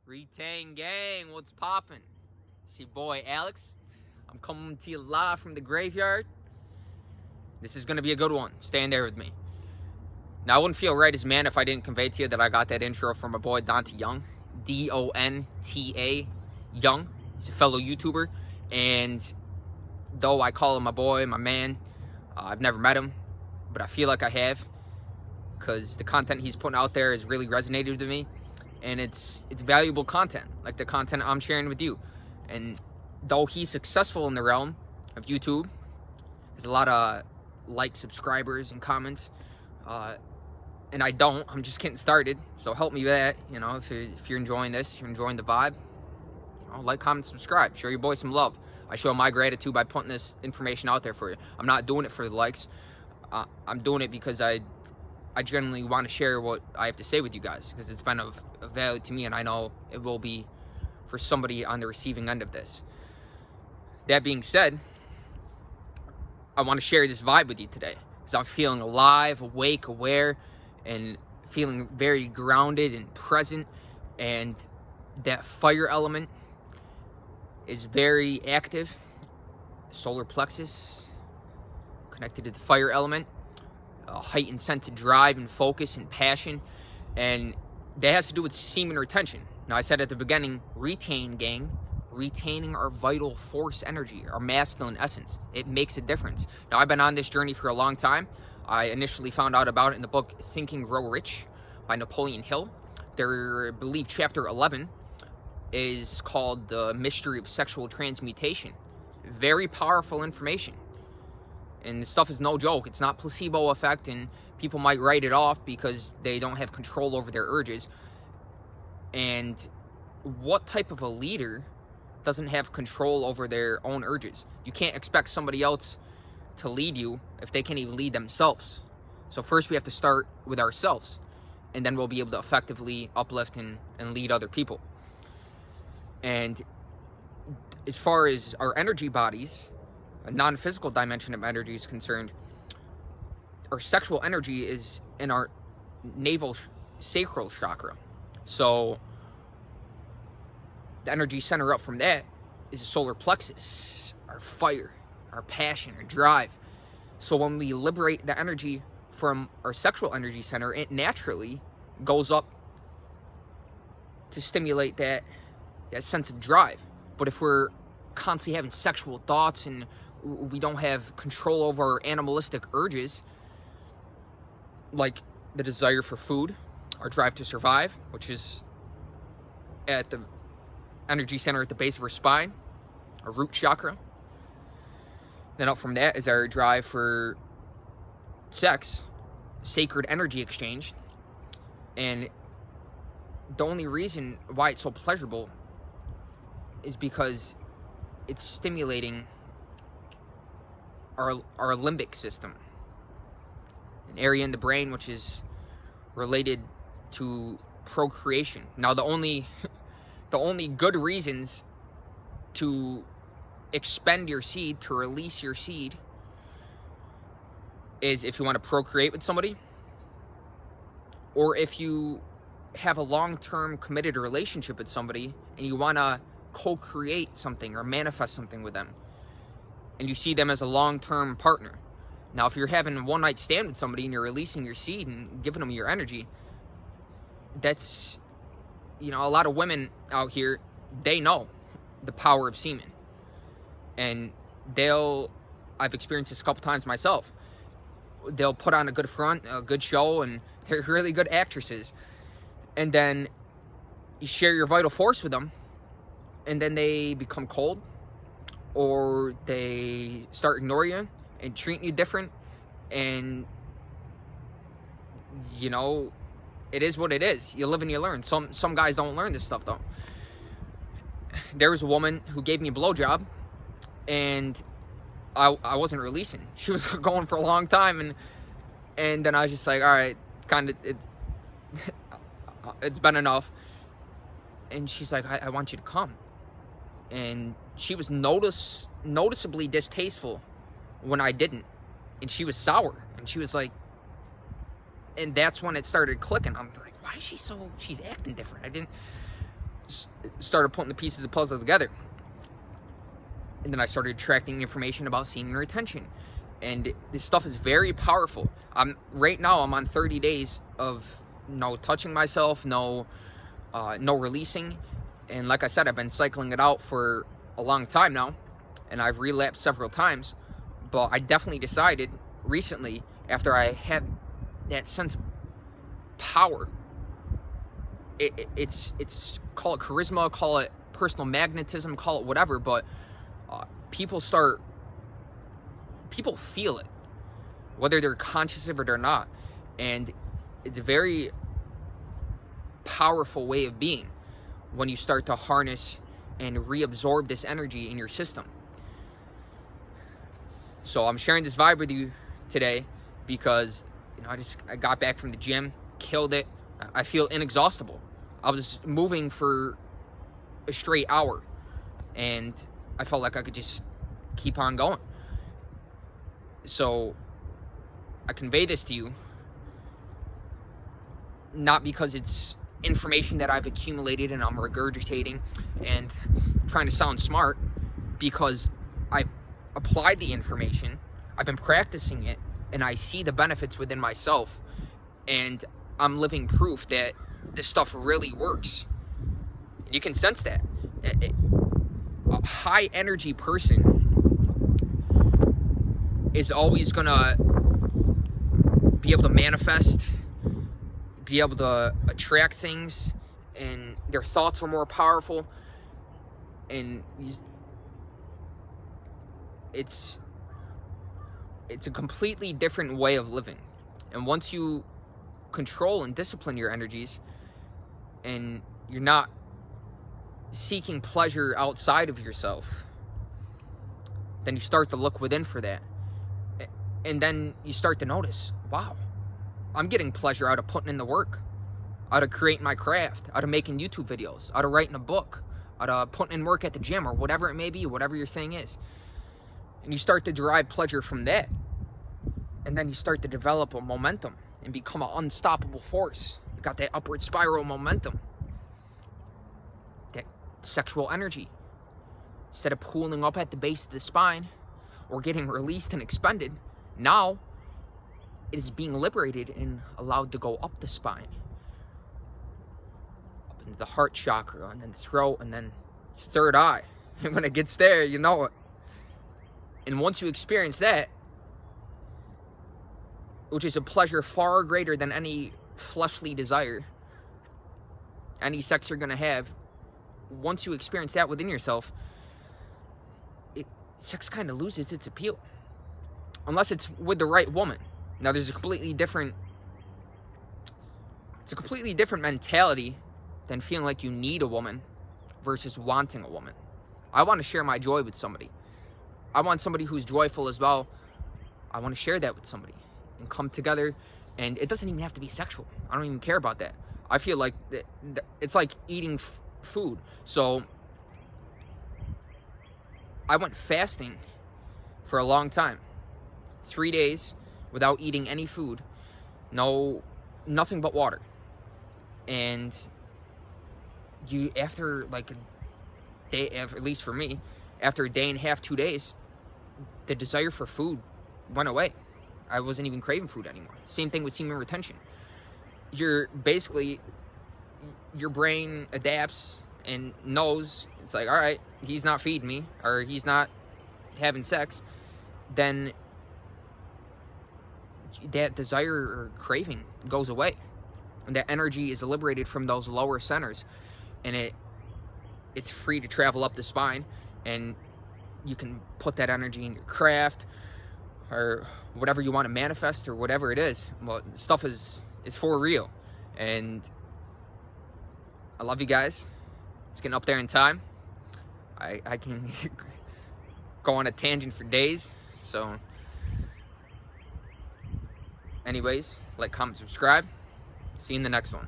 Retain gang, what's poppin'? It's your boy Alex. I'm coming to you live from the graveyard. This is gonna be a good one. Stand there with me. Now, I wouldn't feel right as a man if I didn't convey to you that I got that intro from my boy Donta Young. D-O-N-T-A Young. He's a fellow YouTuber. And though I call him my boy, my man, I've never met him, but I feel like I have. Because the content he's putting out there has really resonated with me. And it's valuable content, like the content I'm sharing with you. And though he's successful in the realm of YouTube, there's a lot of likes, subscribers, and comments. And I don't. I'm just getting started. So help me with that. You know, if you're enjoying this, you're enjoying the vibe, like, comment, subscribe. Show your boy some love. I show my gratitude by putting this information out there for you. I'm not doing it for the likes. I'm doing it because I genuinely want to share what I have to say with you guys, because it's been of value to me, and I know it will be for somebody on the receiving end of this. That being said, I want to share this vibe with you today, because I'm feeling alive, awake, aware, and feeling very grounded and present, and that fire element is very active. Solar plexus connected to the fire element, a heightened sense of drive and focus and passion, and that has to do with semen retention. Now, I said at the beginning, retain gang, retaining our vital force energy, our masculine essence. It makes a difference. Now, I've been on this journey for a long time. I initially found out about it in the book Think and Grow Rich by Napoleon Hill. I believe chapter 11 is called The Mystery of Sexual Transmutation. Very powerful information. And this stuff is no joke. It's not placebo effect, and people might write it off because they don't have control over their urges. And what type of a leader doesn't have control over their own urges? You can't expect somebody else to lead you if they can't even lead themselves. So first we have to start with ourselves, and then we'll be able to effectively uplift and lead other people. And as far as our energy bodies, a non-physical dimension of energy is concerned, our sexual energy is in our navel sacral chakra. So the energy center up from that is the solar plexus, our fire, our passion, our drive. So when we liberate the energy from our sexual energy center, it naturally goes up to stimulate that sense of drive. But if we're constantly having sexual thoughts and we don't have control over our animalistic urges, like the desire for food, our drive to survive, which is at the energy center at the base of our spine, our root chakra. Then up from that is our drive for sex, sacred energy exchange. And the only reason why it's so pleasurable is because it's stimulating our limbic system, an area in the brain which is related to procreation. Now, the only good reasons to expend your seed, to release your seed, is if you want to procreate with somebody, or if you have a long-term committed relationship with somebody and you want to co-create something or manifest something with them, and you see them as a long-term partner. Now, if you're having a one-night stand with somebody and you're releasing your seed and giving them your energy, that's, a lot of women out here, they know the power of semen. And I've experienced this a couple times myself. They'll put on a good front, a good show, and they're really good actresses. And then you share your vital force with them, and then they become cold, or they start ignoring you and treating you different. And it is what it is. You live and you learn. Some guys don't learn this stuff, though. There was a woman who gave me a blowjob, and I wasn't releasing. She was going for a long time, and then I was just like, all right, it's been enough. And she's like, I want you to come. And she was noticeably distasteful when I didn't. And she was sour. And she was like, and that's when it started clicking. I'm like, why is she's acting different? started putting the pieces of the puzzle together. And then I started attracting information about semen retention. And this stuff is very powerful. Right now I'm on 30 days of no touching myself, no releasing. And like I said, I've been cycling it out for a long time now, and I've relapsed several times. But I definitely decided recently, after I had that sense of power, it's call it charisma, call it personal magnetism, call it whatever, but people feel it, whether they're conscious of it or not. And it's a very powerful way of being when you start to harness and reabsorb this energy in your system. So I'm sharing this vibe with you today because, you know, I got back from the gym, killed it. I feel inexhaustible. I was moving for a straight hour, and I felt like I could just keep on going. So I convey this to you, not because it's information that I've accumulated and I'm regurgitating and trying to sound smart, because I've applied the information, I've been practicing it, and I see the benefits within myself, and I'm living proof that this stuff really works. You can sense that. A high energy person is always gonna be able to manifest, be able to attract things, and their thoughts are more powerful, and it's a completely different way of living. And once you control and discipline your energies, and you're not seeking pleasure outside of yourself, then you start to look within for that. And then you start to notice, wow, I'm getting pleasure out of putting in the work, out of creating my craft, out of making YouTube videos, out of writing a book, out of putting in work at the gym, or whatever it may be, whatever your thing is. And you start to derive pleasure from that. And then you start to develop a momentum and become an unstoppable force. You got that upward spiral momentum, that sexual energy. Instead of pooling up at the base of the spine or getting released and expended, now it is being liberated and allowed to go up the spine, up into the heart chakra, and then throat, and then third eye. And when it gets there, you know it. And once you experience that, which is a pleasure far greater than any fleshly desire, any sex you're going to have, once you experience that within yourself, sex kind of loses its appeal. Unless it's with the right woman. Now, there's a completely different mentality than feeling like you need a woman versus wanting a woman. I want to share my joy with somebody. I want somebody who's joyful as well. I want to share that with somebody and come together. And it doesn't even have to be sexual. I don't even care about that. I feel like it's like eating food. So I went fasting for a long time. 3 days without eating any food. Nothing but water. And you, after like a day, at least for me, after a day and a half, 2 days, the desire for food went away. I wasn't even craving food anymore. Same thing with semen retention. Your brain adapts and knows, it's like, all right, he's not feeding me, or he's not having sex. Then that desire or craving goes away, and that energy is liberated from those lower centers, and it's free to travel up the spine, and you can put that energy in your craft or whatever you want to manifest, or whatever it is. Well, stuff is for real. And I love you guys. It's getting up there in time. I can go on a tangent for days. So anyways, like, comment, subscribe. See you in the next one.